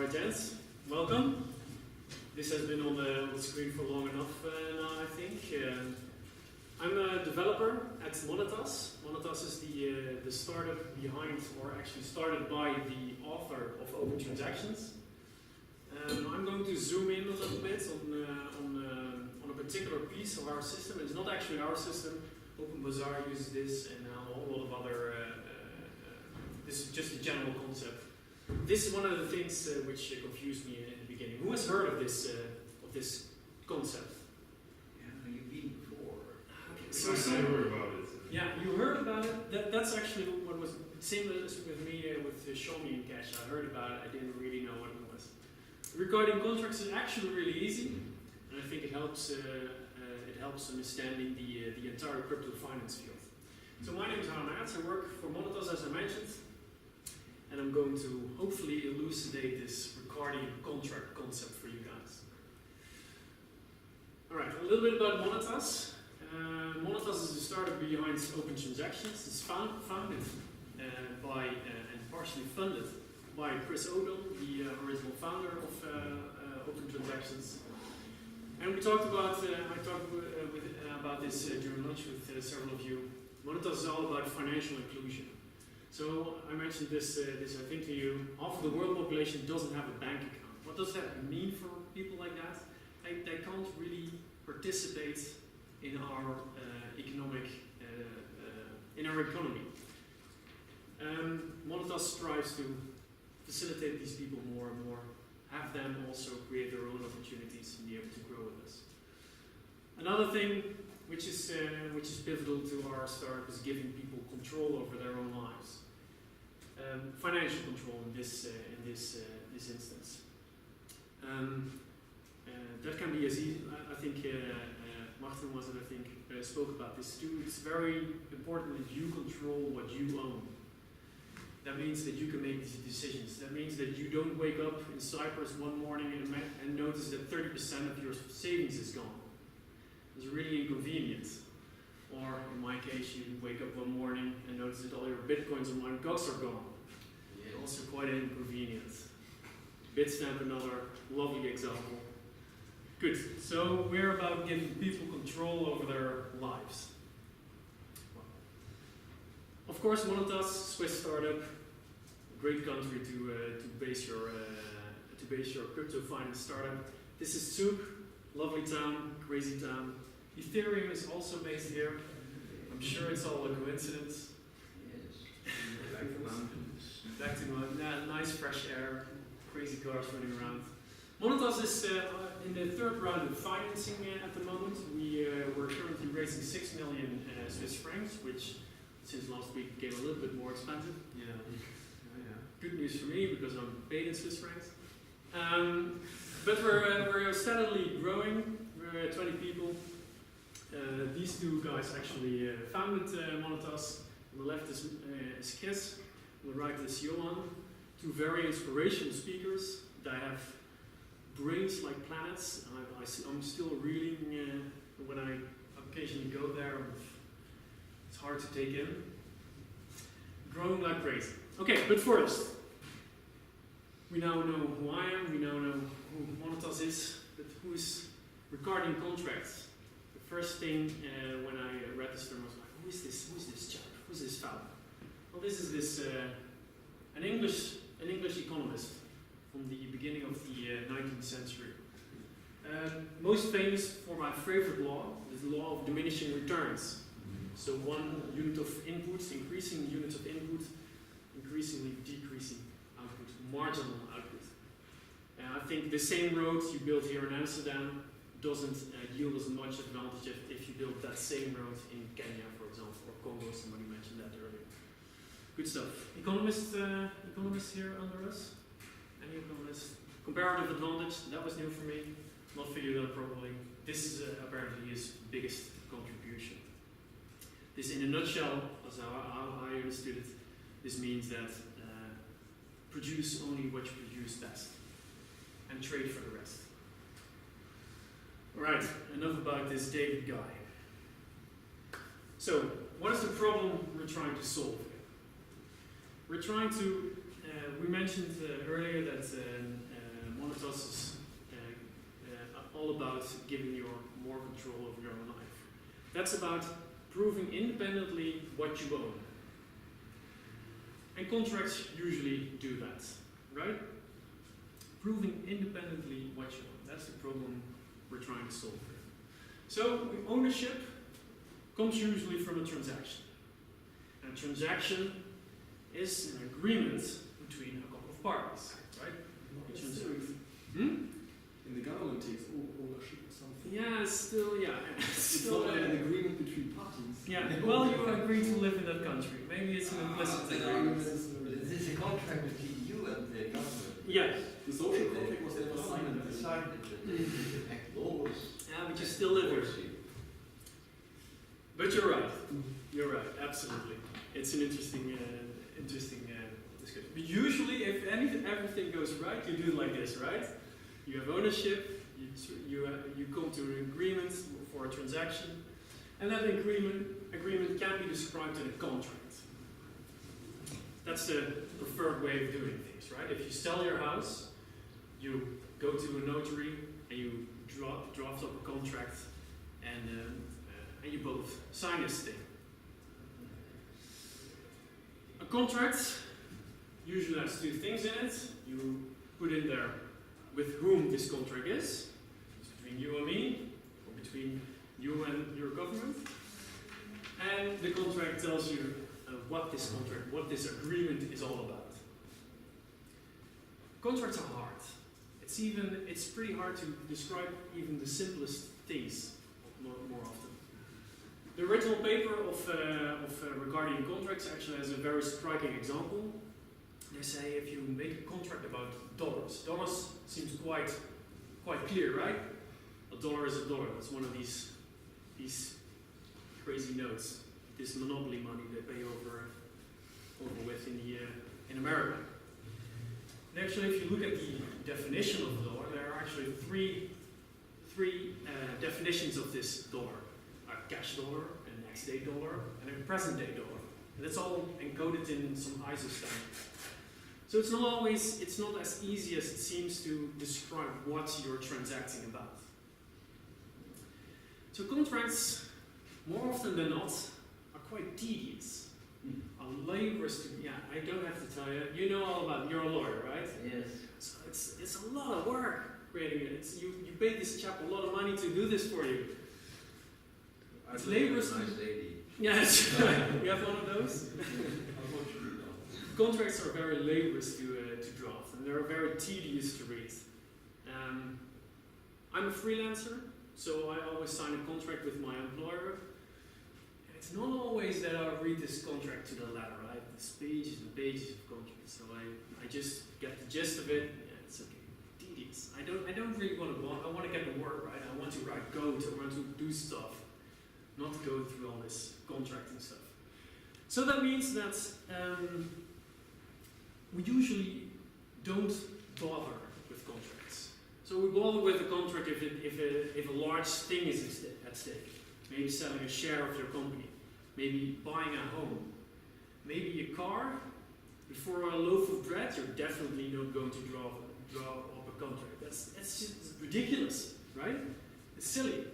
Alright, gents, welcome. This has been on the screen for long enough now, I think. I'm a developer at Monetas. Monetas is the startup behind, or actually started by the author of Open Transactions. I'm going to zoom in a little bit on a particular piece of our system. It's not actually our system. OpenBazaar uses this, and a whole lot of other. This is just a general concept. This is one of the things which confused me in the beginning. Who has heard of this concept? Yeah, you've been before. Okay, so I heard about it. yeah, you heard about it. That's actually what was same as with me with Show Me in Cash. I heard about it. I didn't really know what it was. Ricardian contracts is actually really easy, and I think it helps understanding the entire crypto finance field. So my name is Aarts. I work for Monetas, as I mentioned. And I'm going to hopefully elucidate this Ricardian contract concept for you guys. Alright, a little bit about Monetas. Monetas is a startup behind Open Transactions. It's founded by and partially funded by Chris Odell, the original founder of Open Transactions. And we talked about, I talked about this during lunch with several of you. Monetas is all about financial inclusion. So I mentioned this I think to you. Half of the world population doesn't have a bank account. What does that mean for people like that? They can't really participate in our economy. Monetas strives to facilitate these people more and more, have them also create their own opportunities and be able to grow with us. Another thing which is pivotal to our startup is giving people control over their own lives. Financial control in this instance. That can be as easy. I think Martin was it. I think spoke about this too. It's very important that you control what you own. That means that you can make these decisions. That means that you don't wake up in Cyprus one morning and notice that 30% of your savings is gone. It's really inconvenient. Or in my case, you wake up one morning and notice that all your bitcoins and mine gogs are gone. Yeah, also quite inconvenient. Bitstamp, another lovely example. Good. So we're about giving people control over their lives. Of course, Monetas, Swiss startup, great country to base your crypto finance startup. This is Zug, lovely town, crazy town. Ethereum is also based here. I'm sure it's all a coincidence. Yes. Back to mountains. Back to mountains. Nice fresh air, crazy cars running around. Monetas is in the third round of financing at the moment. We're currently raising 6 million Swiss francs, which since last week became a little bit more expensive. Yeah. Good news for me because I'm paid in Swiss francs. But we're steadily growing. We're 20 people. These two guys actually founded Monetas. On the left is Chris, on the right is Johan. Two very inspirational speakers that have brains like planets. I'm still reeling when I occasionally go there. It's hard to take in. Growing like crazy. Okay, but first, we now know who I am, we now know who Monetas is, but who is Ricardian contracts? The first thing when I read this term, I was like, who is this chap? Who's this fella? Well, this is an English economist from the beginning of the 19th century. Most famous for my favorite law is the law of diminishing returns. So one unit of input, increasing units of input, increasingly decreasing output, marginal output. I think the same road you build here in Amsterdam doesn't yield as much advantage if you build that same road in Kenya, for example, or Congo. Somebody mentioned that earlier. Good stuff. Economists here under us? Any economists? Comparative advantage, that was new for me. Not figured out properly. This is apparently his biggest contribution. This, in a nutshell, as how I understood it, this means that produce only what you produce best and trade for the rest. Alright, enough about this David guy. So, what is the problem we're trying to solve here? We're trying to, we mentioned earlier that Monetas is all about giving you more control over your own life. That's about proving independently what you own. And contracts usually do that, right? Proving independently what you own. That's the problem we're trying to solve here. So ownership comes usually from a transaction. And a transaction is an agreement between a couple of parties, right? In the government takes ownership or something. Yeah, still, yeah. It's not an agreement between parties. Yeah, well, you agree to live in that country. Maybe it's an implicit agreement. But this is a contract between you and the government. Yeah. The social contract was never signed. Signed it, but they enact laws. Yeah, but you still live here. But you're right. You're right, absolutely. It's an interesting discussion. But usually, if everything goes right, you do it like this, right? You have ownership, you come to an agreement for a transaction, and that agreement can be described in a contract. That's the preferred way of doing things, right? If you sell your house, you go to a notary and you draft up a contract, and you both sign this thing. A contract usually has two things in it. You put in there with whom this contract is. It's between you and me, or between you and your government. And the contract tells you what this agreement is all about. Contracts are hard. It's pretty hard to describe even the simplest things more often. The original paper of Ricardian contracts actually has a very striking example. They say if you make a contract about dollars seems quite clear, right? A dollar is a dollar. It's one of these crazy notes, this monopoly money they pay over with in America. And actually, if you look at the definition of the dollar, there are actually three definitions of this dollar: a cash dollar, a next day dollar, and a present day dollar. And it's all encoded in some ISO standard. So it's not as easy as it seems to describe what you're transacting about. So contracts, more often than not, are quite tedious. Are laborious to, I don't have to tell you, you know all about it, you're a lawyer, right? Yes. So it's a lot of work creating it. You pay this chap a lot of money to do this for you. It's laborious. Nice lady. Yes, you have one of those? Contracts are very laborious to draft, and they're very tedious to read. I'm a freelancer, so I always sign a contract with my employer. And it's not always that I read this contract to the letter. I have these pages and pages of contracts, so I just get the gist of it. Yeah, it's okay. Tedious. I don't really want to. I want to get the work right. I want to write code. I want to do stuff, not go through all this contracting stuff. So that means that. We usually don't bother with contracts. So we bother with a contract if a large thing is at stake. Maybe selling a share of your company. Maybe buying a home. Maybe a car. Before a loaf of bread, you're definitely not going to draw up a contract. That's just ridiculous, right? It's silly.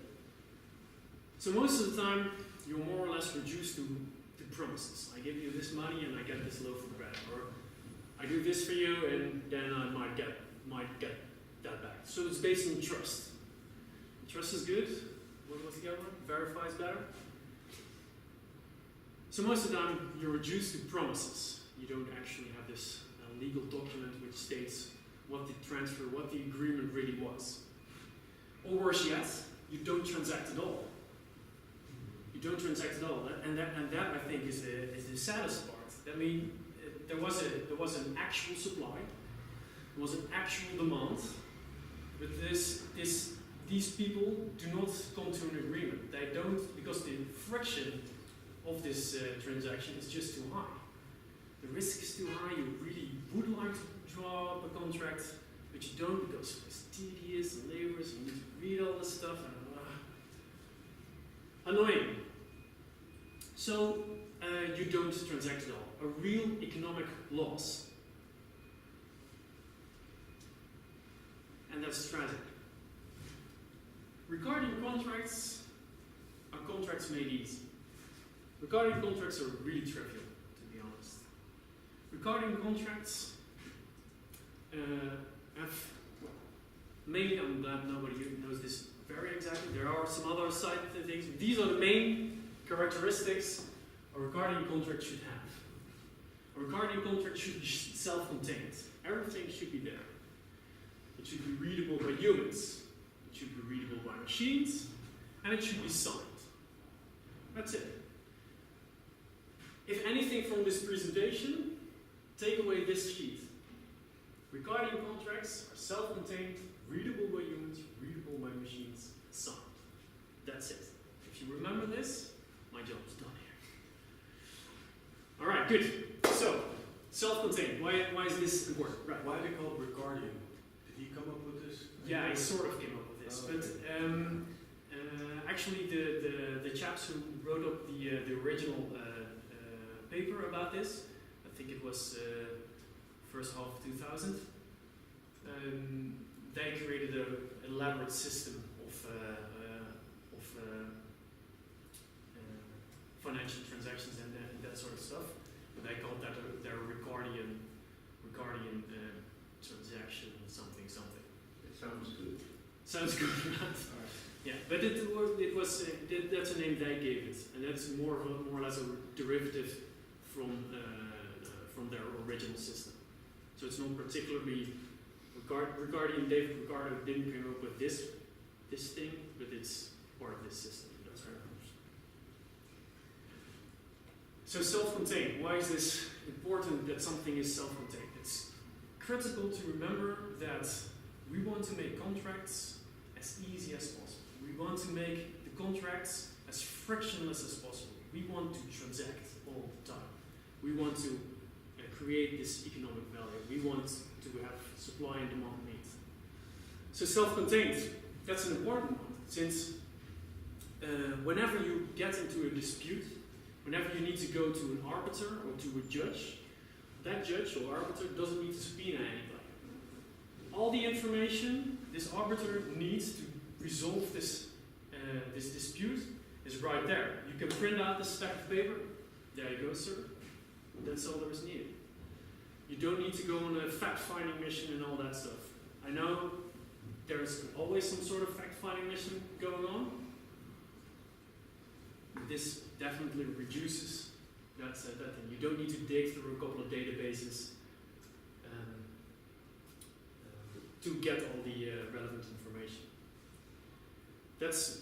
So most of the time, you're more or less reduced to promises. I give you this money and I get this loaf of bread. Or I do this for you, and then I might get that back. So it's based on trust. Trust is good. What's the other one? Verify is better. So most of the time, you're reduced to promises. You don't actually have this legal document which states what the transfer, what the agreement really was. Or worse yet, you don't transact at all. You don't transact at all, and that I think is the saddest part. I mean. There was an actual supply, there was an actual demand, but these people do not come to an agreement. They don't, because the friction of this transaction is just too high. The risk is too high. You really would like to draw up a contract, but you don't because it's tedious and laborious. You need to read all this stuff and annoying. So you don't transact at all. A real economic loss. that's tragic. Ricardian contracts are contracts made easy. Ricardian contracts are really trivial, to be honest. Ricardian contracts have, well, mainly, I'm glad nobody knows this very exactly. There are some other side things. These are the main characteristics a Ricardian contract should have. A Ricardian contract should be self-contained. Everything should be there. It should be readable by humans. It should be readable by machines. And it should be signed. That's it. If anything from this presentation, take away this sheet. Ricardian contracts are self-contained, readable by humans, readable by machines, signed. That's it. If you remember this, my job is done here. Alright, good. So, self-contained. Why is this important? Right. Why are they called Ricardian? Did he come up with this? Yeah, I sort of came up with this. Oh, okay. But actually the chaps who wrote up the original paper about this, I think it was first half of 2000, they created an elaborate system of financial transactions and that sort of stuff. And they called that their Ricardian transaction something. It sounds good. Sounds good, right? Yeah, but that's a name they gave it, and that's more or less a derivative from their original system. So it's not particularly Ricardian. David Ricardo didn't come up with this thing, but it's part of this system. That's very much. So self-contained. Why is this important that something is self-contained? It's critical to remember that we want to make contracts as easy as possible. We want to make the contracts as frictionless as possible. We want to transact all the time. We want to create this economic value. We want to have supply and demand meet. So self-contained, that's an important one, since whenever you get into a dispute, whenever you need to go to an arbiter or to a judge, that judge or arbiter doesn't need to subpoena anybody. All the information this arbiter needs to resolve this dispute is right there. You can print out the stack of paper. There you go, sir. That's all there is needed. You don't need to go on a fact-finding mission and all that stuff. I know there's always some sort of fact-finding mission going on. This definitely reduces that thing. You don't need to dig through a couple of databases to get all the relevant information. That's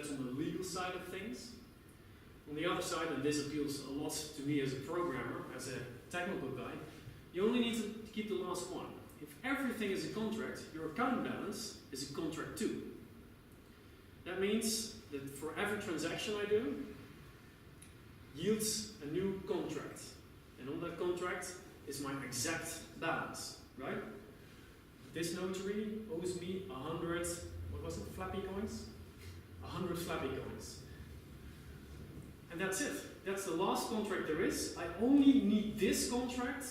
on the legal side of things. On the other side, and this appeals a lot to me as a programmer, as a technical guy, you only need to keep the last one. If everything is a contract, your account balance is a contract too. That means that for every transaction I do, yields a new contract. And on that contract is my exact balance, right? This notary owes me 100, what was it, flappy coins? 100 flappy coins. And that's it. That's the last contract there is. I only need this contract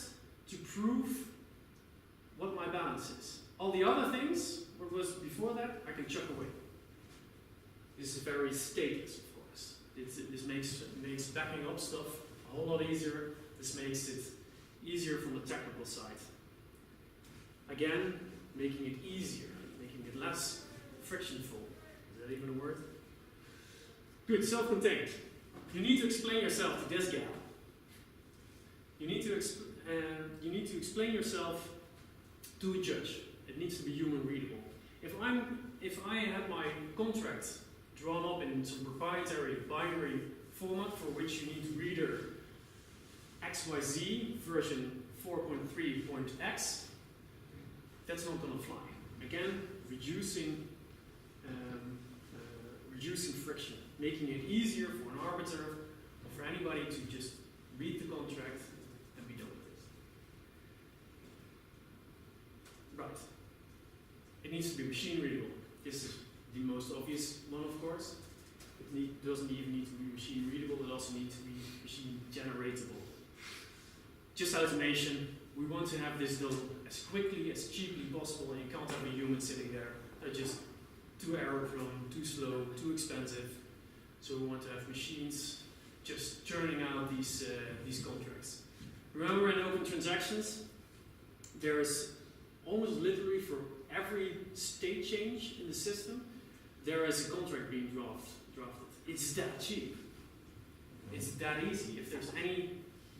to prove what my balance is. All the other things, what was before that, I can chuck away. This is very stateless, of course. This makes backing up stuff a whole lot easier. This makes it easier from the technical side. Again, making it easier, making it less frictionful. Is that even a word? Good, self-contained. You need to explain yourself to this gal. You need to explain yourself to a judge. It needs to be human readable. If I have my contract drawn up in some proprietary binary format for which you need reader XYZ version 4.3.x, that's not going to fly. Again, reducing friction, making it easier for an arbiter or for anybody to just read the contract and be done with it. Right. It needs to be machine readable. This is the most obvious one, of course. It doesn't even need to be machine readable, it also needs to be machine generatable. Just automation, we want to have this done as quickly, as cheaply possible, and you can't have a human sitting there. They're just too error prone, too slow, too expensive. So we want to have machines just churning out these contracts. Remember, in open transactions, there is almost literally for every state change in the system, there is a contract being drafted. It's that cheap. It's that easy. If there's any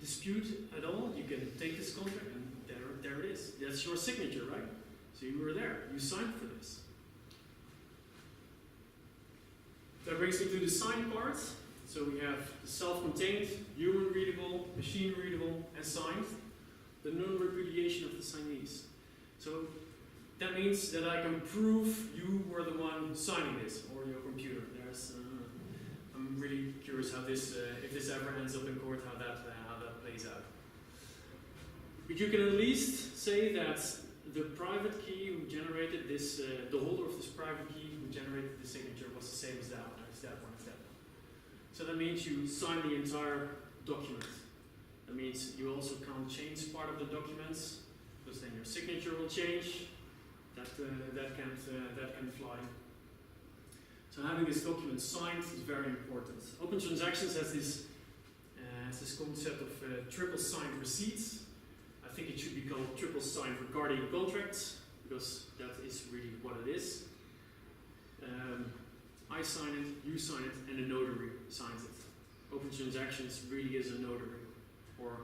dispute at all, you can take this contract and there it is. That's your signature, right? So you were there. You signed for this. That brings me to the sign part. So we have the self-contained, human-readable, machine-readable, and signed. The non-repudiation of the signees. So that means that I can prove you were the one signing this, or your computer. I'm really curious how this, if this ever ends up in court, how that plays out. But you can at least say that the private key who generated this, the holder of this private key who generated the signature was the same as that one, as that one, as that one. So that means you sign the entire document. That means you also can't change part of the documents, because then your signature will change. That can fly. So having this document signed is very important. Open Transactions has this concept of triple signed receipts. I think it should be called triple signed Ricardian contracts, because that is really what it is. I sign it, you sign it, and a notary signs it. Open Transactions really is a notary, or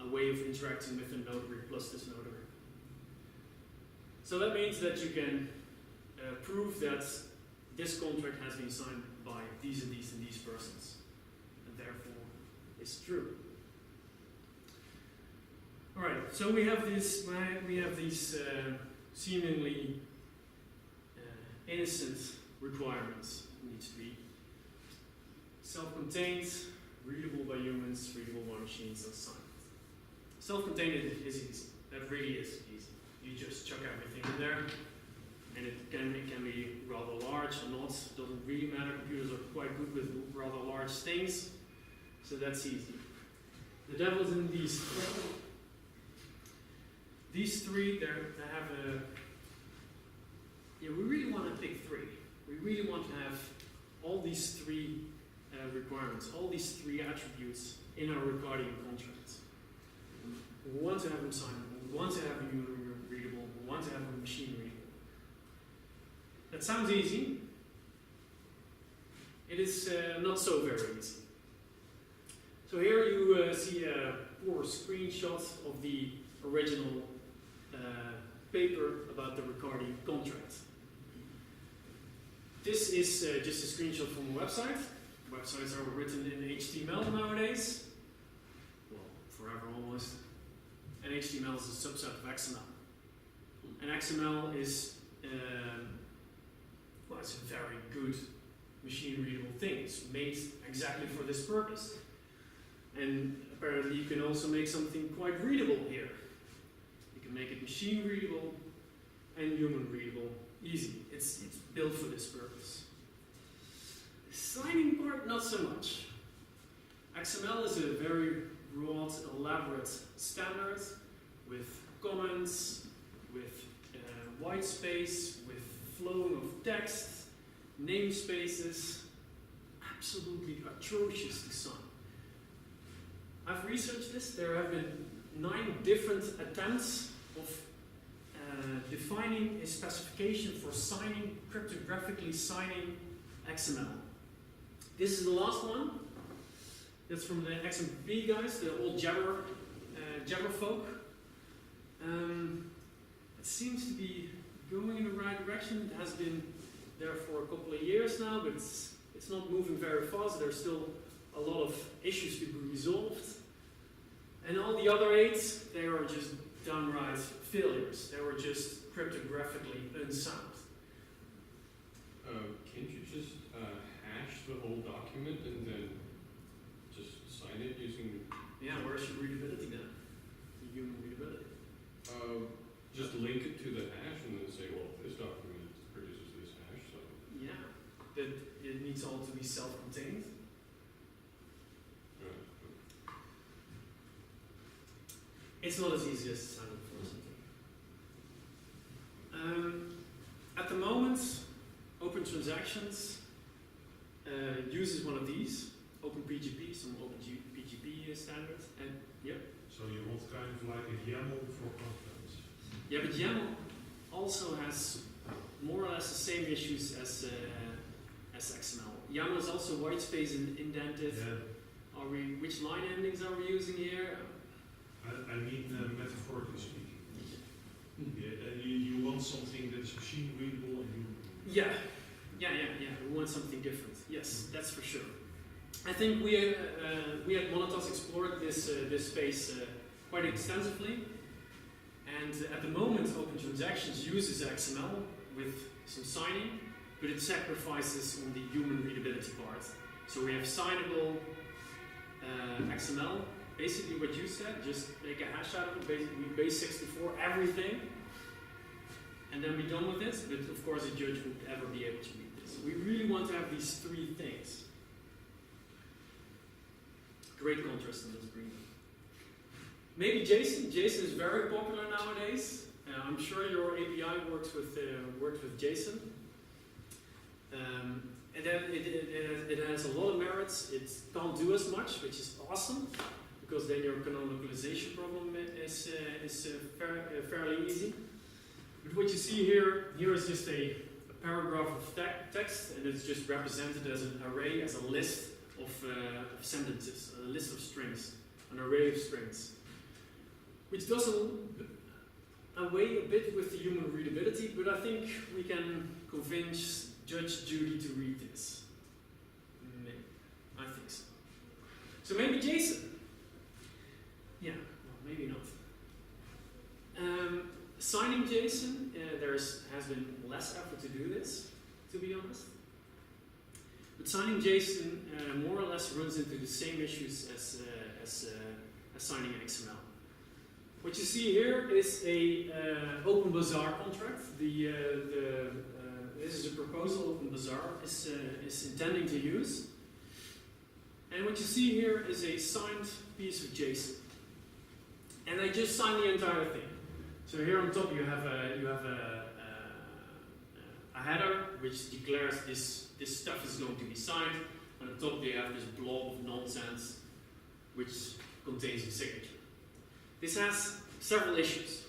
a way of interacting with a notary plus this notary. So that means that you can prove that this contract has been signed by these and these and these persons, and therefore is true. All right. So we have this. We have these seemingly innocent requirements. It needs to be self-contained, readable by humans, readable by machines, and signed. Self-contained is easy. That really is easy. You just chuck everything in there, and it can be rather large or not. It doesn't really matter. Computers are quite good with rather large things, so that's easy. The devil's in these three. These three, they have a. Yeah, we really want to pick three. We really want to have all these three requirements, all these three attributes in our Ricardian contracts. We want to have them signed. We want to have them readable. We want to have them machine readable. That sounds easy. It is not so very easy. So here you see a poor screenshot of the original paper about the Ricardian contract. This is just a screenshot from a website. Websites are written in HTML nowadays. Well, forever almost. And HTML is a subset of XML. And XML is, well, it's a very good machine-readable thing. It's made exactly for this purpose. And apparently you can also make something quite readable here. You can make it machine-readable and human-readable. Easy. It's built for this purpose. The signing part, not so much. XML is a very broad, elaborate standard with comments, with white space, with flowing of text, namespaces. Absolutely atrocious to sign. I've researched this. There have been 9 different attempts of defining a specification for signing, cryptographically signing XML. This is the last one. That's from the XMP guys, the old Jabber folk. It seems to be going in the right direction. It has been there for a couple of years now, but it's not moving very fast. There's still a lot of issues to be resolved. And all the other 8, they are just downright failures. They were just cryptographically unsound. Can't you just hash the whole document and then just sign it using... Yeah, where's your readability then? The human readability. Just link it to the hash and then say, well, this document produces this hash, so... Yeah, but it needs all to be self-contained. It's not as easy as it sounds, unfortunately. At the moment, Open Transactions uses one of these, OpenPGP, some OpenPGP standard, and yep. So you want kind of like a YAML for conference. Yeah, but YAML also has more or less the same issues as XML. YAML is also white space and indented. Yeah. Which line endings are we using here? I mean metaphorically speaking. Yeah, you want something that is machine readable and you. Yeah. We want something different. Yes, that's for sure. I think we at Monotos explored this space quite extensively, and at the moment, Open Transactions uses XML with some signing, but it sacrifices on the human readability part. So we have signable XML, basically what you said, just make a hash out of it, basically base 64 everything, and then we're done with it. But of course, a judge would ever be able to read this. We really want to have these three things. Great contrast in this green. Maybe JSON. JSON is very popular nowadays. I'm sure your API works with JSON. And then it has a lot of merits. It can't do as much, which is awesome, because then your canonicalization problem is fairly easy. But what you see here is just a paragraph of text, and it's just represented as an array, as a list of sentences, a list of strings, an array of strings, which does away a bit with the human readability, but I think we can convince Judge Judy to read this. Maybe. I think so. So maybe JSON. Yeah, well, maybe not. Signing JSON, there has been less effort to do this, to be honest. But signing JSON more or less runs into the same issues as signing XML. What you see here is a OpenBazaar contract. This is a proposal OpenBazaar is intending to use. And what you see here is a signed piece of JSON. And I just signed the entire thing. So here on top you have a header which declares this stuff is going to be signed. On the top you have this blob of nonsense which contains a signature. This has several issues.